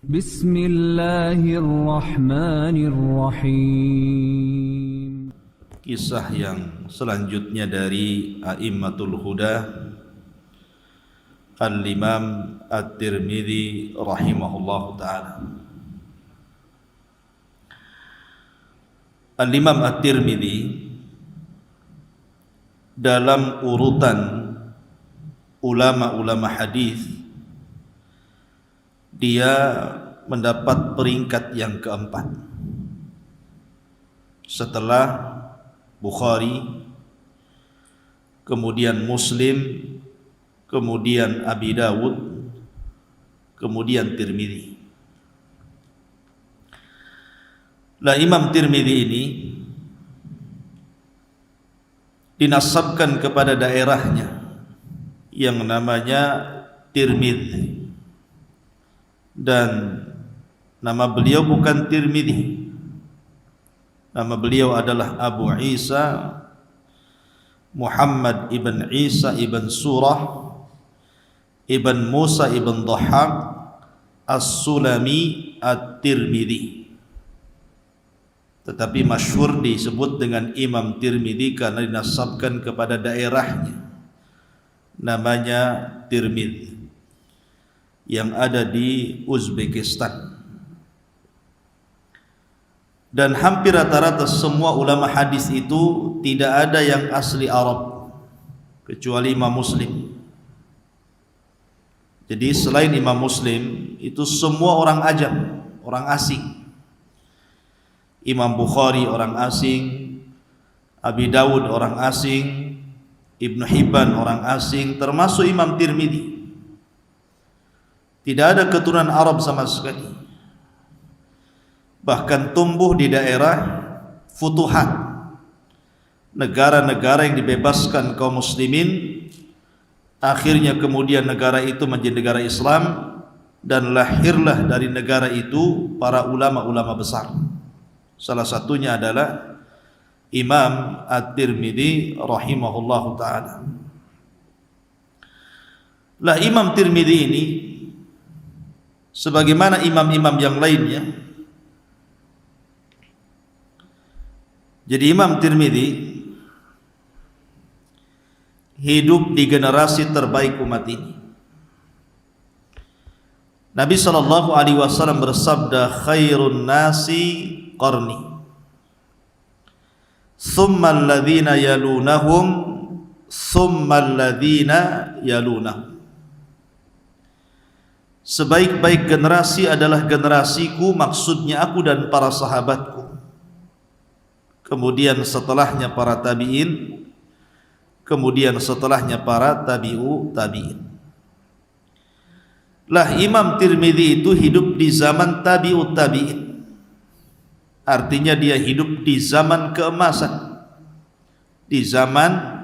Bismillahirrahmanirrahim. Kisah yang selanjutnya dari A'immatul Huda, Al-Imam At-Tirmidzi rahimahullahu ta'ala. Al-Imam At-Tirmidzi dalam urutan ulama-ulama hadis dia mendapat peringkat yang keempat setelah Bukhari, kemudian Muslim, kemudian Abi Dawud, kemudian Tirmidzi. Lah Imam Tirmidzi ini dinasabkan kepada daerahnya yang namanya Tirmidzi, dan nama beliau bukan Tirmidzi. Nama beliau adalah Abu Isa Muhammad ibn Isa ibn Surah ibn Musa ibn Dhahhak As-Sulami At-Tirmidzi, tetapi masyhur disebut dengan Imam Tirmidzi karena dinasabkan kepada daerahnya namanya Tirmidzi yang ada di Uzbekistan. Dan hampir rata-rata semua ulama hadis itu tidak ada yang asli Arab kecuali Imam Muslim. Jadi selain Imam Muslim itu semua orang ajam, orang asing. Imam Bukhari orang asing, Abi Dawud orang asing, Ibnu Hibban orang asing, termasuk Imam Tirmidzi. Tidak ada keturunan Arab sama sekali. Bahkan tumbuh di daerah futuhat, negara-negara yang dibebaskan kaum muslimin. Akhirnya kemudian negara itu menjadi negara Islam, dan lahirlah dari negara itu para ulama-ulama besar. Salah satunya adalah Imam At-Tirmidzi rahimahullahu ta'ala. Lah Imam Tirmidzi ini sebagaimana imam-imam yang lainnya. Jadi Imam Tirmidzi hidup di generasi terbaik umat ini. Nabi SAW bersabda, khairun nasi qarni, thumma alladhina yalunahum, thumma alladhina yalunahum. Sebaik-baik generasi adalah generasiku, maksudnya aku dan para sahabatku. Kemudian setelahnya para tabi'in, kemudian setelahnya para tabi'u tabi'in. Lah Imam Tirmidzi itu hidup di zaman tabi'u tabi'in. Artinya dia hidup di zaman keemasan, di zaman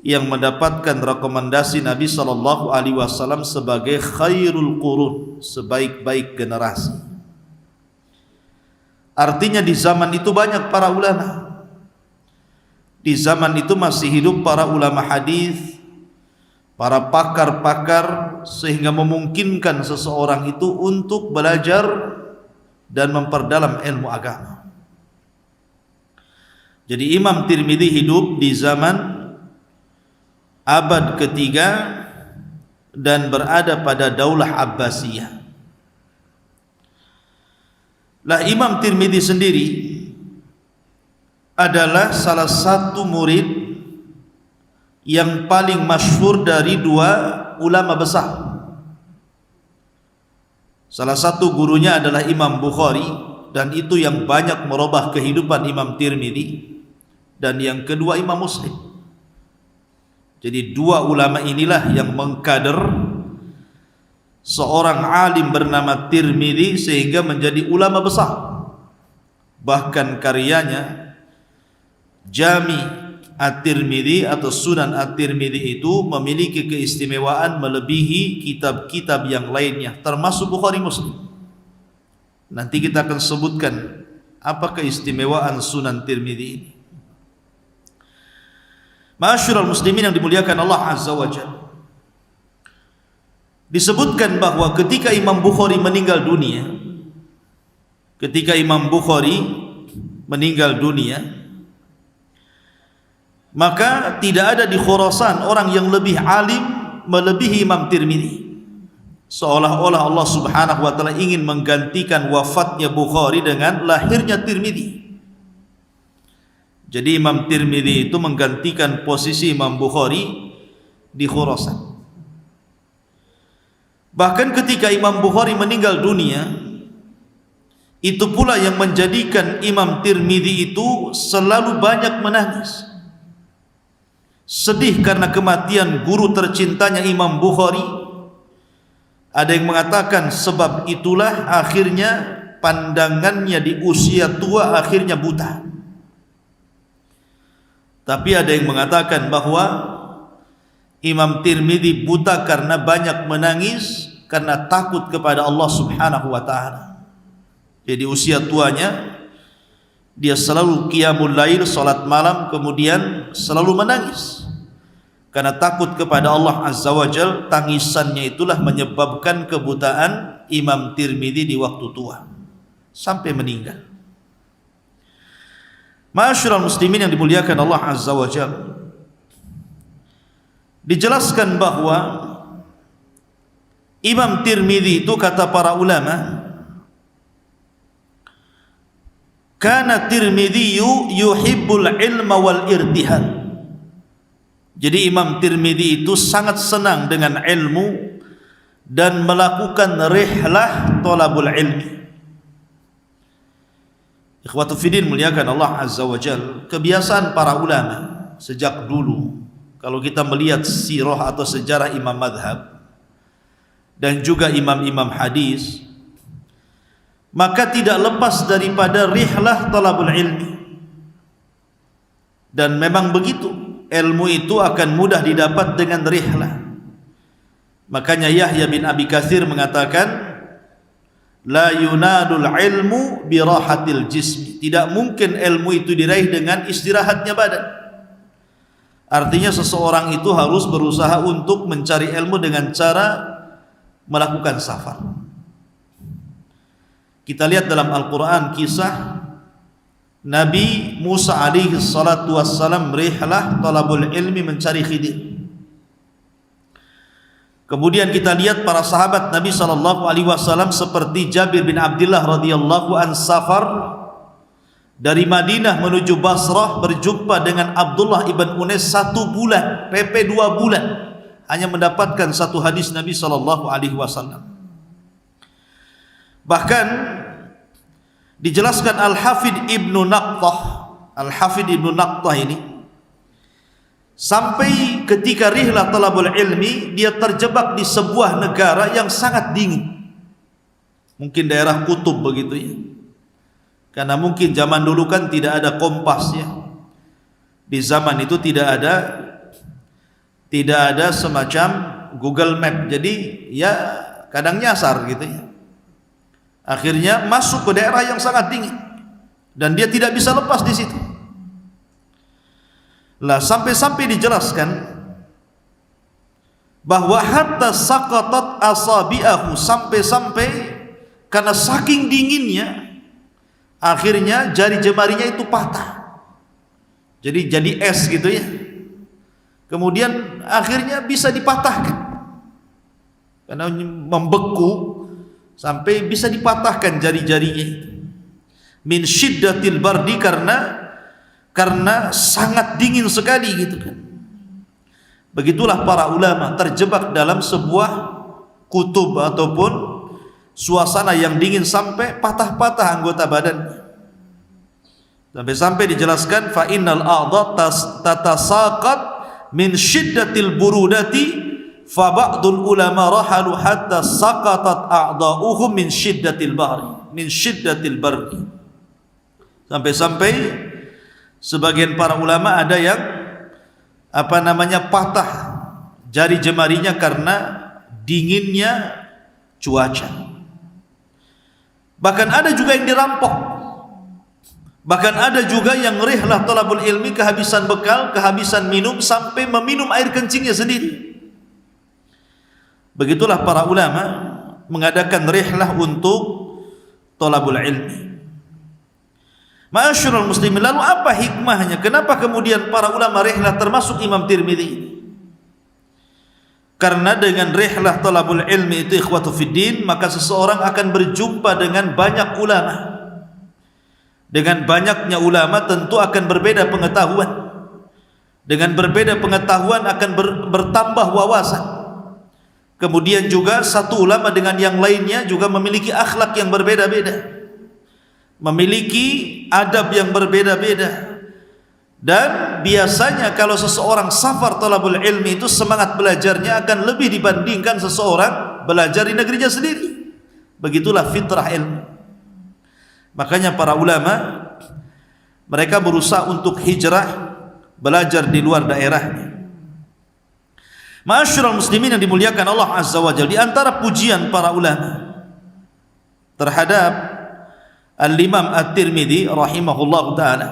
yang mendapatkan rekomendasi Nabi SAW sebagai khairul qurun, sebaik-baik generasi. Artinya di zaman itu banyak para ulama. Di zaman itu masih hidup para ulama hadis, para pakar-pakar, sehingga memungkinkan seseorang itu untuk belajar dan memperdalam ilmu agama. Jadi Imam Tirmidzi hidup di zaman abad ketiga dan berada pada Daulah Abbasiyah. Lah Imam Tirmidzi sendiri adalah salah satu murid yang paling masyhur dari dua ulama besar. Salah satu gurunya adalah Imam Bukhari, dan itu yang banyak merubah kehidupan Imam Tirmidzi. Dan yang kedua Imam Muslim. Jadi dua ulama inilah yang mengkader seorang alim bernama Tirmidzi sehingga menjadi ulama besar. Bahkan karyanya Jami At-Tirmidzi atau Sunan At-Tirmidzi itu memiliki keistimewaan melebihi kitab-kitab yang lainnya, termasuk Bukhari Muslim. Nanti kita akan sebutkan apa keistimewaan Sunan Tirmidzi ini. Ma'asyiral muslimin yang dimuliakan Allah Azza wa Jalla, disebutkan bahwa ketika Imam Bukhari meninggal dunia, maka tidak ada di Khurasan orang yang lebih alim melebihi Imam Tirmidzi. Seolah-olah Allah Subhanahu wa taala ingin menggantikan wafatnya Bukhari dengan lahirnya Tirmidzi. Jadi Imam Tirmidzi itu menggantikan posisi Imam Bukhari di Khurasan. Bahkan ketika Imam Bukhari meninggal dunia, itu pula yang menjadikan Imam Tirmidzi itu selalu banyak menangis, sedih karena kematian guru tercintanya Imam Bukhari. Ada yang mengatakan sebab itulah akhirnya pandangannya di usia tua akhirnya buta. Tapi ada yang mengatakan bahwa Imam Tirmidzi buta karena banyak menangis, karena takut kepada Allah Subhanahu wa taala. Jadi usia tuanya dia selalu qiyamul lail, salat malam, kemudian selalu menangis karena takut kepada Allah Azza wa Jalla. Tangisannya itulah menyebabkan kebutaan Imam Tirmidzi di waktu tua sampai meninggal. Ma'asyiral muslimin yang dimuliakan Allah Azza wa Jalla, dijelaskan bahwa Imam Tirmidzi itu kata para ulama, kana Tirmidzi yuhibbul ilma wal irtihal. Jadi Imam Tirmidzi itu sangat senang dengan ilmu dan melakukan rihlah thalabul ilmi. Ikhwatu fiddin muliakan Allah Azza wa Jalla, kebiasaan para ulama sejak dulu, kalau kita melihat sirah atau sejarah imam madhab dan juga imam-imam hadis, maka tidak lepas daripada rihlah thalabul ilmi. Dan memang begitu, ilmu itu akan mudah didapat dengan rihlah. Makanya Yahya bin Abi Katsir mengatakan, la yunadul ilmu birahatil jismi. Tidak mungkin ilmu itu diraih dengan istirahatnya badan. Artinya seseorang itu harus berusaha untuk mencari ilmu dengan cara melakukan safar. Kita lihat dalam Al-Quran kisah Nabi Musa alaihi salatu wassalam rihlah talabul ilmi, mencari Khidir. Kemudian kita lihat para sahabat Nabi sallallahu alaihi wasallam seperti Jabir bin Abdullah radhiyallahu an safar dari Madinah menuju Basrah, berjumpa dengan Abdullah ibn Unais 1 bulan, PP 2 bulan, hanya mendapatkan 1 hadis Nabi sallallahu alaihi wasallam. Bahkan dijelaskan Al-Hafidh Ibnu Naqtah ini sampai ketika rihlah talabul ilmi dia terjebak di sebuah negara yang sangat dingin, mungkin daerah kutub begitu ya, karena mungkin zaman dulu kan tidak ada kompas ya, di zaman itu tidak ada semacam Google Map, jadi ya kadang nyasar gitu ya. Akhirnya masuk ke daerah yang sangat dingin dan dia tidak bisa lepas di situ. Lah sampai-sampai dijelaskan bahwa hatta saqatat asabi'ahu, sampai-sampai karena saking dinginnya akhirnya jari jemarinya itu patah. Jadi es gitu ya. Kemudian akhirnya bisa dipatahkan karena membeku sampai bisa dipatahkan jari-jarinya itu. Min syiddatil bardi, karena sangat dingin sekali gitu kan. Begitulah para ulama terjebak dalam sebuah kutub ataupun suasana yang dingin sampai patah-patah anggota badannya. Sampai-sampai dijelaskan fa innal a'dha tatasaqat min syiddatil burudati fa ba'dul ulama rahalu hatta saqatat a'dha'uhum min syiddatil bardi. Sampai-sampai sebagian para ulama ada yang patah jari jemarinya karena dinginnya cuaca. Bahkan ada juga yang dirampok. Bahkan ada juga yang rihlah talabul ilmi, kehabisan bekal, kehabisan minum, sampai meminum air kencingnya sendiri. Begitulah para ulama mengadakan rihlah untuk thalabul ilmi. Ma'asyiral muslimin, lalu apa hikmahnya? Kenapa kemudian para ulama rihlah termasuk Imam Tirmidzi? Karena dengan rihlah thalabul ilmi itu ikhwatu fiddin, maka seseorang akan berjumpa dengan banyak ulama. Dengan banyaknya ulama tentu akan berbeda pengetahuan. Dengan berbeda pengetahuan akan bertambah wawasan. Kemudian juga satu ulama dengan yang lainnya juga memiliki akhlak yang berbeda-beda, memiliki adab yang berbeda-beda. Dan biasanya kalau seseorang safar thalabul ilmi itu semangat belajarnya akan lebih dibandingkan seseorang belajar di negerinya sendiri. Begitulah fitrah ilmu. Makanya para ulama mereka berusaha untuk hijrah, belajar di luar daerahnya. Ma'asyiral muslimin yang dimuliakan Allah Azza wa Jalla, di antara pujian para ulama terhadap Al-Imam At-Tirmidzi rahimahullah ta'ala,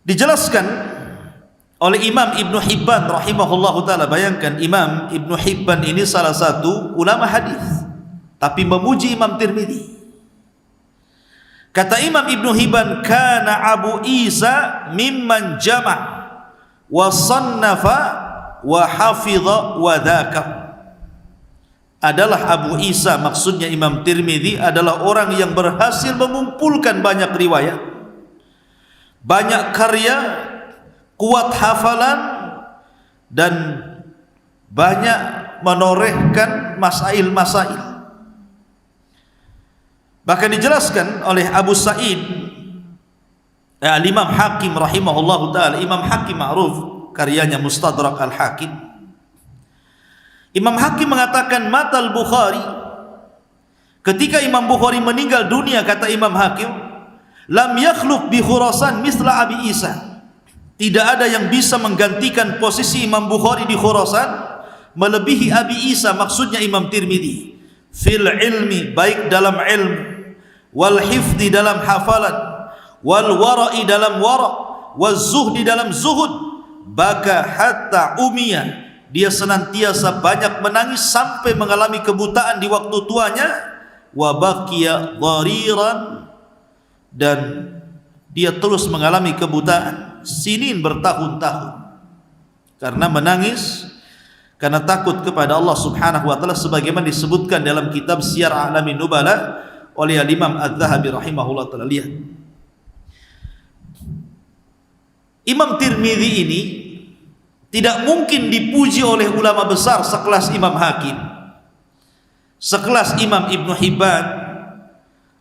dijelaskan oleh Imam Ibnu Hibban rahimahullah ta'ala. Bayangkan, Imam Ibnu Hibban ini salah satu ulama hadis, tapi memuji Imam Tirmidzi. Kata Imam Ibnu Hibban, kana Abu Isa mimman jama' wa sannafa wa hafidha wa dzakar. Adalah Abu Isa, maksudnya Imam Tirmidzi, adalah orang yang berhasil mengumpulkan banyak riwayat, banyak karya, kuat hafalan, dan banyak menorehkan masail-masail. Bahkan dijelaskan oleh Abu Sa'id Al-Imam Hakim rahimahullahu ta'ala. Imam Hakim ma'ruf, karyanya Mustadrak Al-Hakim. Imam Hakim mengatakan, matal Bukhari, ketika Imam Bukhari meninggal dunia, kata Imam Hakim, lam yakhluq bi Khurasan misla Abi Isa. Tidak ada yang bisa menggantikan posisi Imam Bukhari di Khurasan melebihi Abi Isa, maksudnya Imam Tirmidzi. Fil ilmi, baik dalam ilmu, wal hifdi dalam hafalan, wal wara'i dalam wara', wal zuhdi dalam zuhud. Baka hatta umiyah, dia senantiasa banyak menangis sampai mengalami kebutaan di waktu tuanya. Wa baqiya dhariran, dan dia terus mengalami kebutaan sinin bertahun-tahun karena menangis, karena takut kepada Allah Subhanahu wa taala, sebagaimana disebutkan dalam kitab Siyar A'lamin Nubala oleh Imam Az-Zahabi rahimahullah taala. Lihat, Imam Tirmidzi ini tidak mungkin dipuji oleh ulama besar sekelas Imam Hakim, sekelas Imam Ibnu Hibban,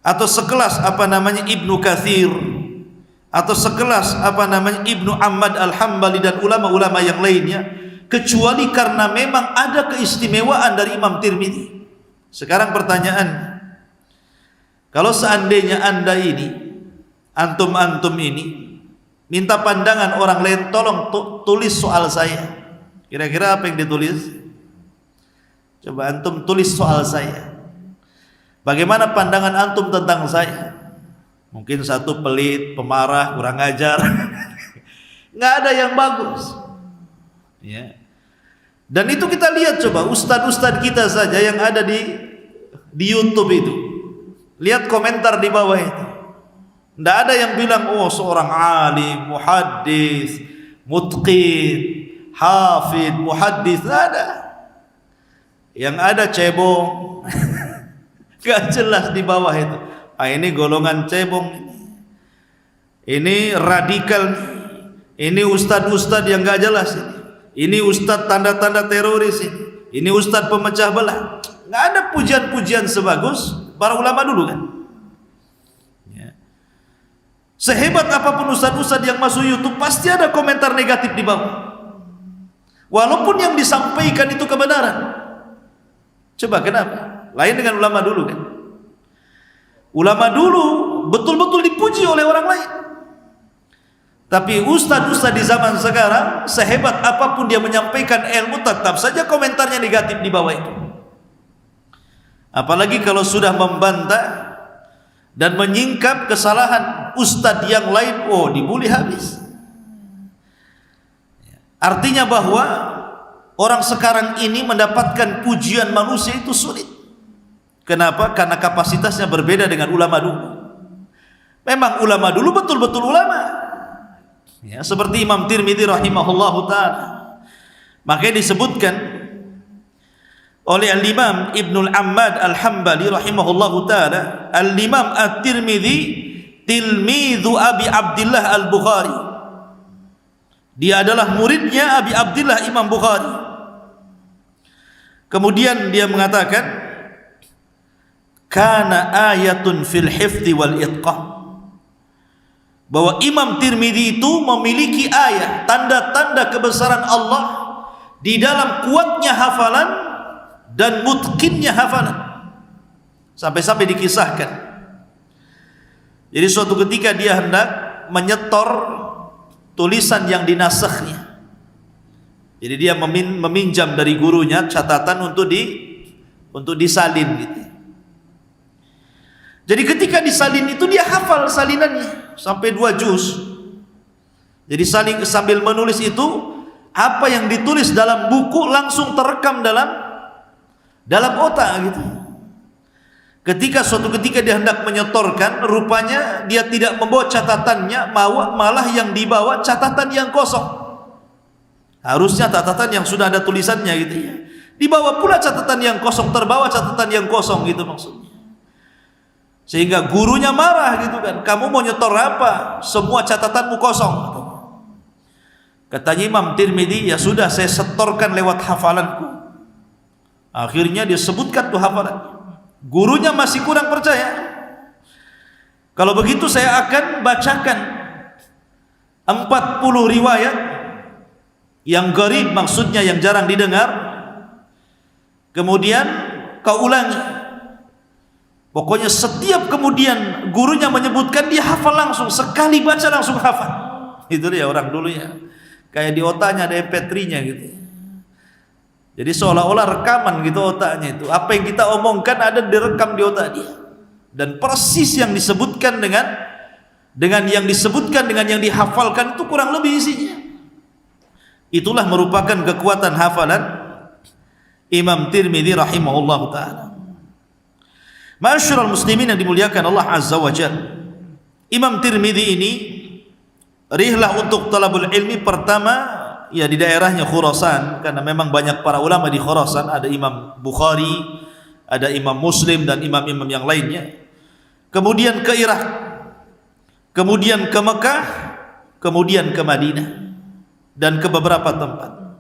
atau sekelas Ibnu Katsir, atau sekelas Ibnu Ahmad Al-Hambali dan ulama-ulama yang lainnya, kecuali karena memang ada keistimewaan dari Imam Tirmidzi. Sekarang pertanyaan, kalau seandainya Anda ini, antum ini minta pandangan orang lain, tolong tulis soal saya, kira-kira apa yang ditulis? Coba antum tulis soal saya. Bagaimana pandangan antum tentang saya? Mungkin satu, pelit, pemarah, kurang ajar. Nggak ada yang bagus. Ya. Dan itu kita lihat, coba ustadz-ustadz kita saja yang ada di YouTube itu, lihat komentar di bawah itu. Tidak ada yang bilang, oh seorang alim, muhaddis, mutqin, hafid, muhaddis. Tidak ada. Yang ada cebong. Gak jelas di bawah itu. Ini golongan cebong, ini radikal, ini ustadz-ustadz yang gak jelas, ini ustadz tanda-tanda teroris, ini ustadz pemecah belah. Gak ada pujian-pujian sebagus para ulama dulu kan. Sehebat apapun ustadz-ustadz yang masuk YouTube, pasti ada komentar negatif di bawah, walaupun yang disampaikan itu kebenaran. Coba kenapa? Lain dengan ulama dulu kan. Ulama dulu betul-betul dipuji oleh orang lain. Tapi ustadz-ustadz di zaman sekarang, sehebat apapun dia menyampaikan ilmu, tetap saja komentarnya negatif di bawah itu. Apalagi kalau sudah membantah dan menyingkap kesalahan ustadz yang lain, oh dibully habis. Artinya bahwa orang sekarang ini mendapatkan pujian manusia itu sulit. Kenapa? Karena kapasitasnya berbeda dengan ulama dulu. Memang ulama dulu betul-betul ulama, ya, seperti Imam Tirmidzi rahimahullahu ta'ala. Makanya disebutkan oleh Al-Imam Ibnul Ammad Al-Hambali rahimahullahu ta'ala, Al-Imam At-Tirmidzi tilmidhu Abi Abdillah Al-Bukhari. Dia adalah muridnya Abi Abdillah Imam Bukhari. Kemudian dia mengatakan, kana ayatun fil hifdzi wal itqan, bahwa Imam Tirmidzi itu memiliki ayat, tanda-tanda kebesaran Allah di dalam kuatnya hafalan dan mutqinnya hafalan. Sampai-sampai dikisahkan, jadi suatu ketika dia hendak menyetor tulisan yang dinasakhnya, jadi dia meminjam dari gurunya catatan untuk disalin gitu. Jadi ketika disalin itu dia hafal salinannya sampai 2 juz. Jadi sambil menulis itu, apa yang ditulis dalam buku langsung terekam dalam otak gitu. Ketika suatu ketika dia hendak menyetorkan, rupanya dia tidak membawa catatannya, malah yang dibawa catatan yang kosong. Harusnya catatan yang sudah ada tulisannya gitu ya. Dibawa pula catatan yang kosong, terbawa catatan yang kosong gitu maksudnya. Sehingga gurunya marah gitu kan, kamu mau nyetor apa? Semua catatanmu kosong. Katanya Imam Tirmidzi, ya sudah saya setorkan lewat hafalanku. Akhirnya dia sebutkan tuh hafalan. Gurunya masih kurang percaya. Kalau begitu saya akan bacakan 40 riwayat yang gharib, maksudnya yang jarang didengar. Kemudian kau ulangi. Pokoknya setiap kemudian gurunya menyebutkan, dia hafal langsung, sekali baca langsung hafal. Itu dia orang dulu ya, kayak di otaknya ada MP3-nya gitu. Jadi seolah-olah rekaman gitu otaknya itu. Apa yang kita omongkan ada direkam di otak dia. Dan persis yang disebutkan dengan yang disebutkan dengan yang dihafalkan itu kurang lebih isinya. Itulah merupakan kekuatan hafalan Imam Tirmidzi rahimahullahu ta'ala. Ma'asyiral muslimin yang dimuliakan Allah Azza wa Jalla, Imam Tirmidzi ini rihlah untuk talabul ilmi pertama ya di daerahnya Khurasan, karena memang banyak para ulama di Khurasan. Ada Imam Bukhari, ada Imam Muslim dan imam-imam yang lainnya. Kemudian ke Irak, kemudian ke Mekah, kemudian ke Madinah dan ke beberapa tempat.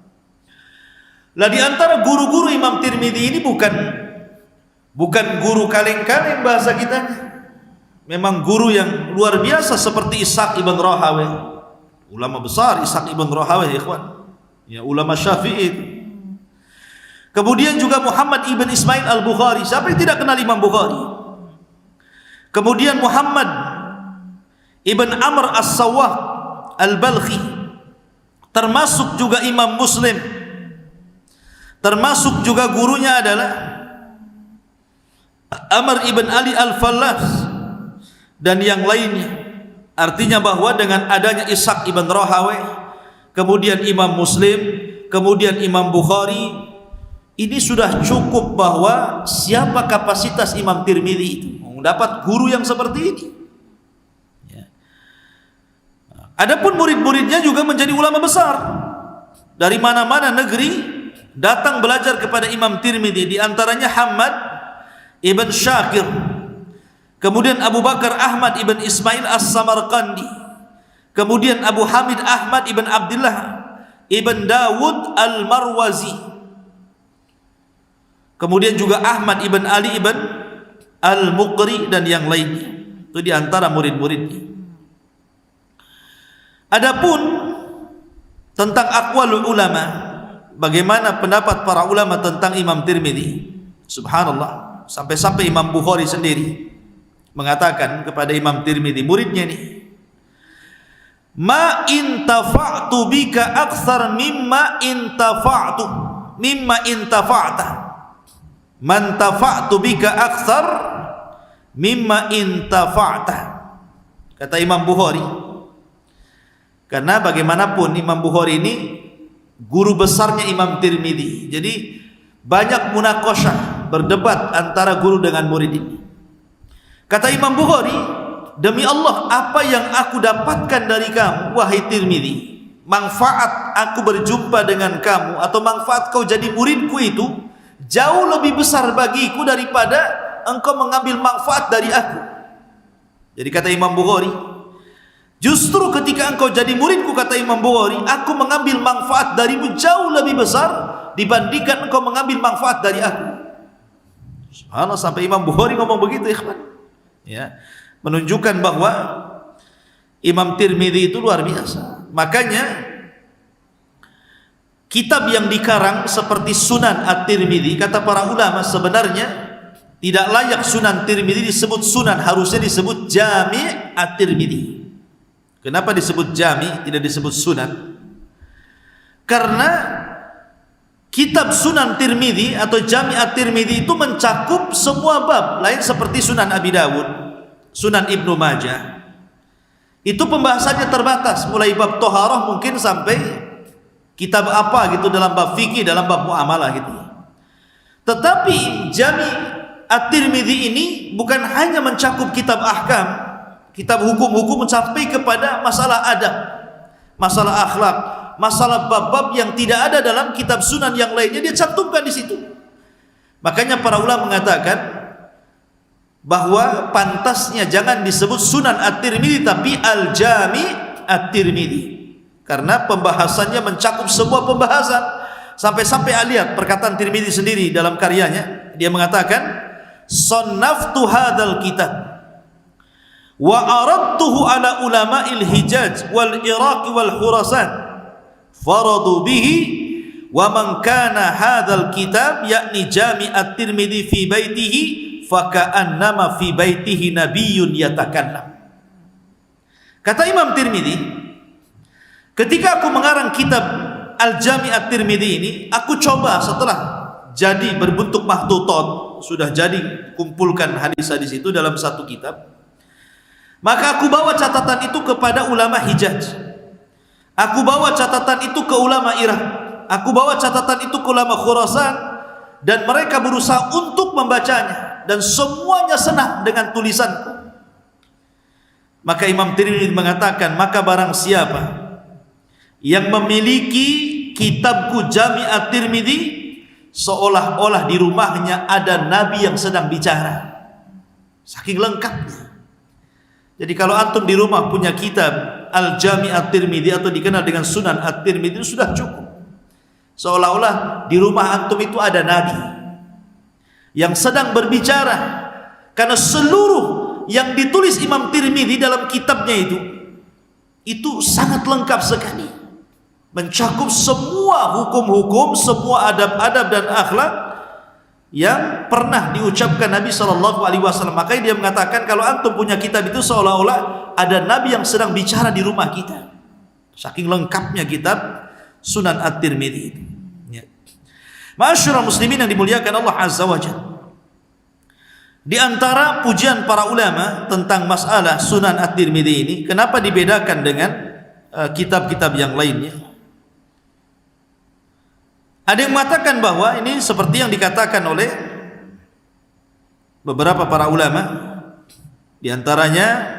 Lah di antara guru-guru Imam Tirmidzi ini bukan guru kaleng-kaleng bahasa kita. Memang guru yang luar biasa seperti Ishaq ibn Rahawayh. Ulama besar Ishaq ibn Rahawayh, ikhwan. Ya, ulama Syafi'i. Kemudian juga Muhammad ibn Ismail al-Bukhari. Siapa yang tidak kenal Imam Bukhari? Kemudian Muhammad ibn Amr as-Sawwah al-Balkhi. Termasuk juga Imam Muslim. Termasuk juga gurunya adalah Amr ibn Ali al-Fallas dan yang lainnya. Artinya bahwa dengan adanya Ishaq ibn Rahawayh, kemudian Imam Muslim, kemudian Imam Bukhari, ini sudah cukup bahwa siapa kapasitas Imam Tirmidzi itu mendapat guru yang seperti ini. Ya. Adapun murid-muridnya juga menjadi ulama besar. Dari mana-mana negeri datang belajar kepada Imam Tirmidzi, di antaranya Hamad ibn Syakir, kemudian Abu Bakar Ahmad ibn Ismail as-Samarqandi, kemudian Abu Hamid Ahmad ibn Abdullah ibn Dawud al-Marwazi, kemudian juga Ahmad ibn Ali ibn al-Muqri dan yang lainnya. Itu di antara murid-muridnya. Adapun tentang aqwalul ulama, bagaimana pendapat para ulama tentang Imam Tirmidzi, subhanallah, sampai-sampai Imam Bukhari sendiri mengatakan kepada Imam Tirmidzi, muridnya nih, ma intafa'tu bika aktsar mimma intafa'ta, man tafa'tu bika aktsar mimma intafa'ta. Kata Imam Bukhari, karena bagaimanapun Imam Bukhari ini guru besarnya Imam Tirmidzi. Jadi banyak munaqasyah, berdebat antara guru dengan murid ini. Kata Imam Bukhari, demi Allah, apa yang aku dapatkan dari kamu wahai Tirmidzi, manfaat aku berjumpa dengan kamu atau manfaat kau jadi muridku itu jauh lebih besar bagiku daripada engkau mengambil manfaat dari aku. Jadi kata Imam Bukhari, justru ketika engkau jadi muridku, kata Imam Bukhari, aku mengambil manfaat darimu jauh lebih besar dibandingkan engkau mengambil manfaat dari aku. Subhanallah, sampai Imam Bukhari ngomong begitu, ikhwan. Ya, menunjukkan bahwa Imam Tirmidzi itu luar biasa. Makanya kitab yang dikarang seperti Sunan At-Tirmidzi, kata para ulama, sebenarnya tidak layak Sunan Tirmidzi disebut Sunan, harusnya disebut Jami' At-Tirmidzi. Kenapa disebut Jami', tidak disebut Sunan? Karena kitab Sunan Tirmidzi atau Jami' At-Tirmidzi itu mencakup semua bab, lain seperti Sunan Abi Dawud, Sunan Ibnu Majah. Itu pembahasannya terbatas, mulai bab toharah mungkin sampai kitab apa gitu dalam bab fikih, dalam bab muamalah gitu. Tetapi Jami' At-Tirmidzi ini bukan hanya mencakup kitab ahkam, kitab hukum-hukum, sampai kepada masalah adab, masalah akhlak, masalah bab-bab yang tidak ada dalam kitab sunan yang lainnya dia cantumkan di situ. Makanya para ulama mengatakan bahwa pantasnya jangan disebut Sunan At-Tirmidzi tapi Al-Jami' At-Tirmidzi, karena pembahasannya mencakup semua pembahasan. Sampai-sampai lihat perkataan Tirmidzi sendiri dalam karyanya, dia mengatakan, "Sannaftu hadzal kitab wa aradtuhu ala ulama'il Hijaz wal Iraq wal Khurasan faradu bihi wa man kana hadzal kitab yakni Jami' At-Tirmidzi fi baitihi faka'annama fi baitihi nabiyyun yatakallam." Kata Imam Tirmidzi, ketika aku mengarang kitab Al-Jami' At-Tirmidzi ini, aku coba setelah jadi berbentuk makhtutot, sudah jadi kumpulkan hadis-hadis itu dalam satu kitab, maka aku bawa catatan itu kepada ulama Hijaz, aku bawa catatan itu ke ulama Irak, aku bawa catatan itu ke ulama Khurasan, dan mereka berusaha untuk membacanya, dan semuanya senang dengan tulisanku. Maka Imam Tirmidzi mengatakan, maka barang siapa yang memiliki kitabku Jami' At-Tirmidzi, seolah-olah di rumahnya ada Nabi yang sedang bicara, saking lengkapnya. Jadi kalau antum di rumah punya kitab Al-Jami' At-Tirmidzi atau dikenal dengan Sunan At-Tirmidzi, itu sudah cukup. Seolah-olah di rumah antum itu ada Nabi yang sedang berbicara, karena seluruh yang ditulis Imam Tirmidzi dalam kitabnya itu sangat lengkap sekali, mencakup semua hukum-hukum, semua adab-adab dan akhlak yang pernah diucapkan Nabi SAW. Makanya dia mengatakan, kalau antum punya kitab itu seolah-olah ada Nabi yang sedang bicara di rumah kita, saking lengkapnya kitab Sunan At-Tirmidzi itu. Ma'asyiral muslimin yang dimuliakan Allah Azza wa Jalla, di antara pujian para ulama tentang masalah Sunan At-Tirmidzi ini, kenapa dibedakan dengan kitab-kitab yang lainnya? Ada yang mengatakan bahwa ini seperti yang dikatakan oleh beberapa para ulama, di antaranya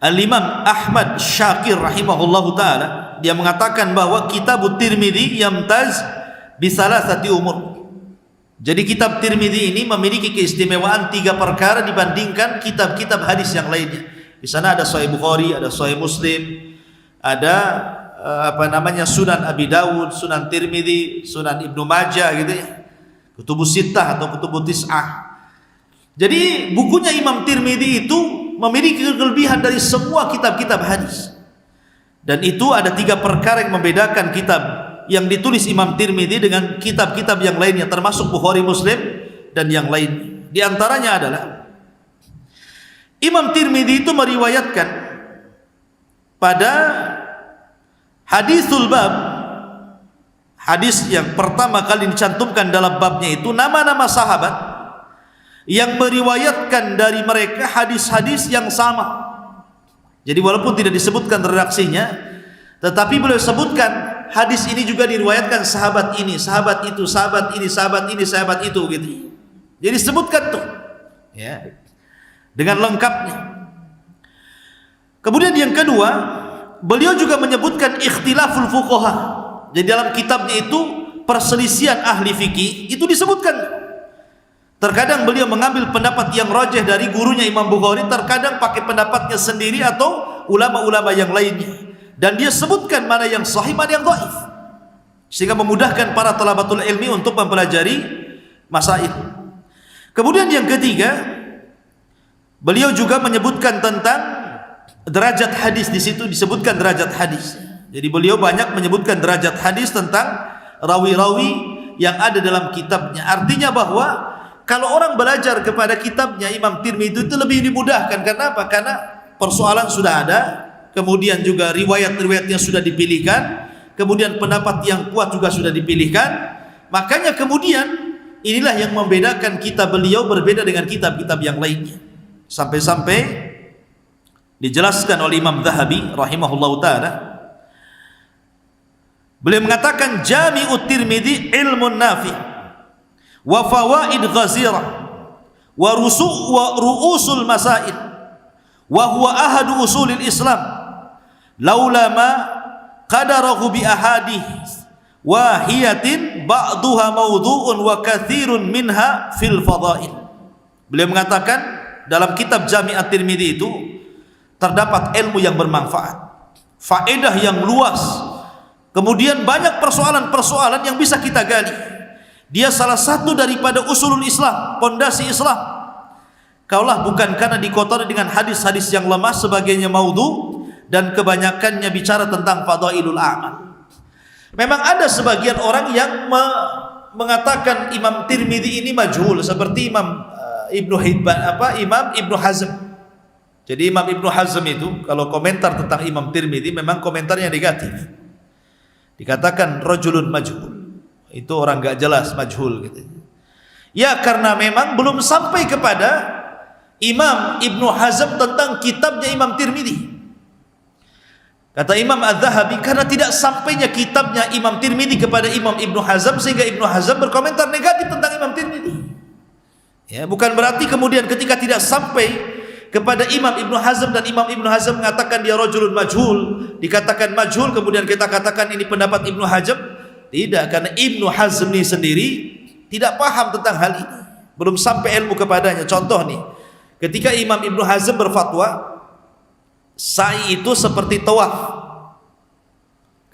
Al-Imam Ahmad Syakir rahimahullahu taala, dia mengatakan bahwa kitab Tirmidzi yamtaz bi salasati umur. Jadi kitab Tirmidzi ini memiliki keistimewaan 3 perkara dibandingkan kitab-kitab hadis yang lainnya. Di sana ada Sahih Bukhari, ada Sahih Muslim, ada Sunan Abi Dawud, Sunan Tirmidzi, Sunan Ibnu Majah gitu ya. Kutubus Sittah atau Kutubus Tis'ah. Jadi bukunya Imam Tirmidzi itu memiliki kelebihan dari semua kitab-kitab hadis. Dan itu ada 3 perkara yang membedakan kitab yang ditulis Imam Tirmidzi dengan kitab-kitab yang lainnya, termasuk Bukhari, Muslim dan yang lain. Di antaranya adalah Imam Tirmidzi itu meriwayatkan pada hadisul bab, hadis yang pertama kali dicantumkan dalam babnya itu nama-nama sahabat yang meriwayatkan dari mereka hadis-hadis yang sama. Jadi walaupun tidak disebutkan redaksinya, Tetapi beliau sebutkan hadis ini juga diriwayatkan sahabat ini, sahabat itu, sahabat ini, sahabat ini, sahabat itu gitu. Jadi sebutkan tuh ya dengan lengkapnya. Kemudian yang kedua, beliau juga menyebutkan ikhtilaful fuqaha. Jadi dalam kitabnya itu perselisihan ahli fikih itu disebutkan. Terkadang beliau mengambil pendapat yang rajih dari gurunya Imam Bukhari, terkadang pakai pendapatnya sendiri atau ulama-ulama yang lainnya. Dan dia sebutkan mana yang sahih, mana yang dhaif, sehingga memudahkan para talabatul ilmi untuk mempelajari masail. Kemudian yang ketiga, beliau juga menyebutkan tentang derajat hadis. Di situ disebutkan derajat hadis. Jadi beliau banyak menyebutkan derajat hadis tentang rawi-rawi yang ada dalam kitabnya. Artinya bahwa kalau orang belajar kepada kitabnya Imam Tirmidzi itu lebih dimudahkan. Karena apa? Karena persoalan sudah ada, kemudian juga riwayat-riwayatnya sudah dipilihkan, kemudian pendapat yang kuat juga sudah dipilihkan. Makanya kemudian inilah yang membedakan kitab beliau berbeda dengan kitab-kitab yang lainnya. Sampai-sampai dijelaskan oleh Imam Zahabi rahimahullahu ta'ala, beliau mengatakan Jami'ut Tirmidzi ilmun nafi' wa fawaid ghazirah wa ru'usul masail wa huwa ahadu usulil Islam laula ma qadarahu bi ahadith wahiyatin ba'duha mawdu'un wa katsirun minha fil fadail. Beliau mengatakan dalam kitab Jami' at-Tirmidzi itu terdapat ilmu yang bermanfaat, faedah yang luas, kemudian banyak persoalan-persoalan yang bisa kita gali. Dia salah satu daripada usulul Islam, pondasi Islam. Kaulah bukan karena dikotori dengan hadis-hadis yang lemah sebagainya maudhu dan kebanyakannya bicara tentang fadailul a'mal. Memang ada sebagian orang yang mengatakan Imam Tirmidzi ini majhul, seperti Imam Imam Ibnu Hazm. Jadi Imam Ibnu Hazm itu kalau komentar tentang Imam Tirmidzi memang komentarnya negatif. Dikatakan rajulun majhul. Itu orang enggak jelas, majhul gitu. Ya karena memang belum sampai kepada Imam Ibnu Hazm tentang kitabnya Imam Tirmidzi. Kata Imam Az-Zahabi, karena tidak sampainya kitabnya Imam Tirmidzi kepada Imam Ibnu Hazm sehingga Ibnu Hazm berkomentar negatif tentang Imam Tirmidzi. Ya, bukan berarti kemudian ketika tidak sampai kepada Imam Ibnu Hazm dan Imam Ibnu Hazm mengatakan dia rajulun majhul, dikatakan majhul kemudian kita katakan ini pendapat Ibnu Hazm. Tidak, karena Ibnu Hazm ini sendiri tidak paham tentang hal ini, belum sampai ilmu kepadanya. Contoh nih, ketika Imam Ibnu Hazm berfatwa sa'i itu seperti tawaf.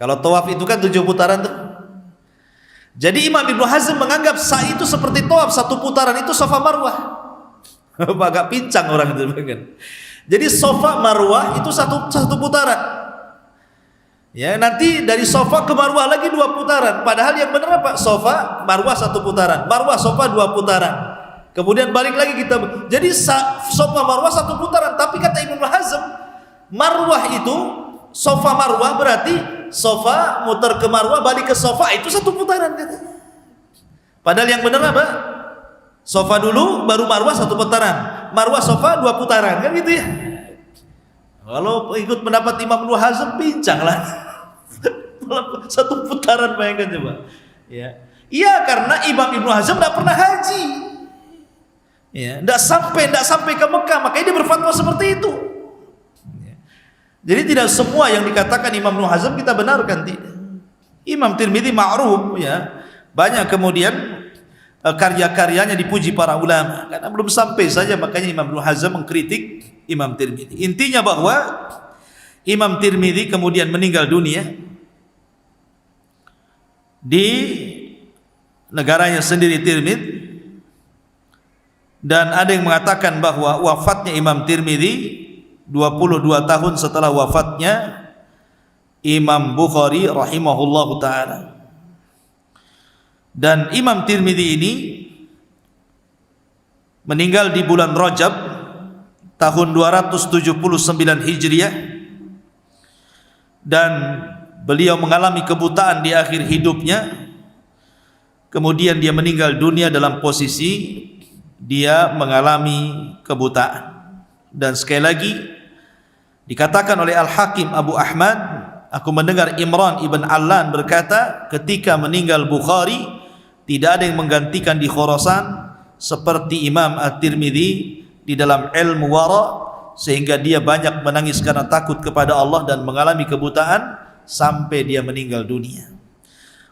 Kalau tawaf itu kan 7 putaran tuh. Jadi Imam Ibnu Hazm menganggap sa'i itu seperti tawaf, 1 putaran itu Safa Marwah. Agak pincang orang itu kan. Jadi Safa Marwah itu satu putaran. Ya, nanti dari Safa ke Marwah lagi 2 putaran. Padahal yang benar apa? Safa Marwah 1 putaran, Marwah Safa 2 putaran. Kemudian balik lagi kita. Jadi Safa Marwah 1 putaran, tapi kata Ibnu Hazm, Marwah itu Safa Marwah berarti Safa muter ke Marwah balik ke Safa itu 1 putaran katanya. Padahal yang benar apa? Safa dulu baru Marwah 1 putaran, Marwah Safa 2 putaran, kan gitu ya. Kalau ikut pendapat Imam Ibnu Hazm pincang lah. 1 putaran, bayangkan coba. Ya. Iya, karena Imam Ibnu Hazm tidak pernah haji. Ya, tidak sampai ke Mekah, makanya dia berfatwa seperti itu. Ya. Jadi tidak semua yang dikatakan Imam Ibnu Hazm kita benarkan, tidak. Imam Tirmidzi ma'ruf ya. Banyak kemudian karya-karyanya dipuji para ulama, karena belum sampai saja makanya Imam Ibnu Hazm mengkritik Imam Tirmidzi. Intinya bahwa Imam Tirmidzi kemudian meninggal dunia di negaranya sendiri Tirmidz, dan ada yang mengatakan bahwa wafatnya Imam Tirmidzi 22 tahun setelah wafatnya Imam Bukhari rahimahullahu taala. Dan Imam Tirmidzi ini meninggal di bulan Rajab tahun 279 Hijriah, dan beliau mengalami kebutaan di akhir hidupnya. Kemudian dia meninggal dunia dalam posisi dia mengalami kebutaan. Dan sekali lagi dikatakan oleh Al-Hakim Abu Ahmad Aku mendengar Imran ibn Allan berkata, ketika meninggal Bukhari, tidak ada yang menggantikan di Khurasan seperti Imam At-Tirmidzi di dalam ilmu wara, sehingga dia banyak menangis karena takut kepada Allah dan mengalami kebutaan sampai dia meninggal dunia.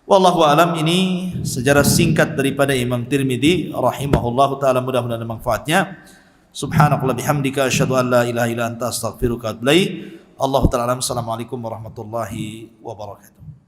Wallahu alam. Ini sejarah singkat daripada Imam Tirmidzi rahimahullahu taala, mudah-mudahan ada manfaatnya. Subhanakallah bihamdika asyhadu an la ilaha illa anta astaghfiruka wa atubu ilaik. Allahu taala alam. Assalamualaikum warahmatullahi wabarakatuh.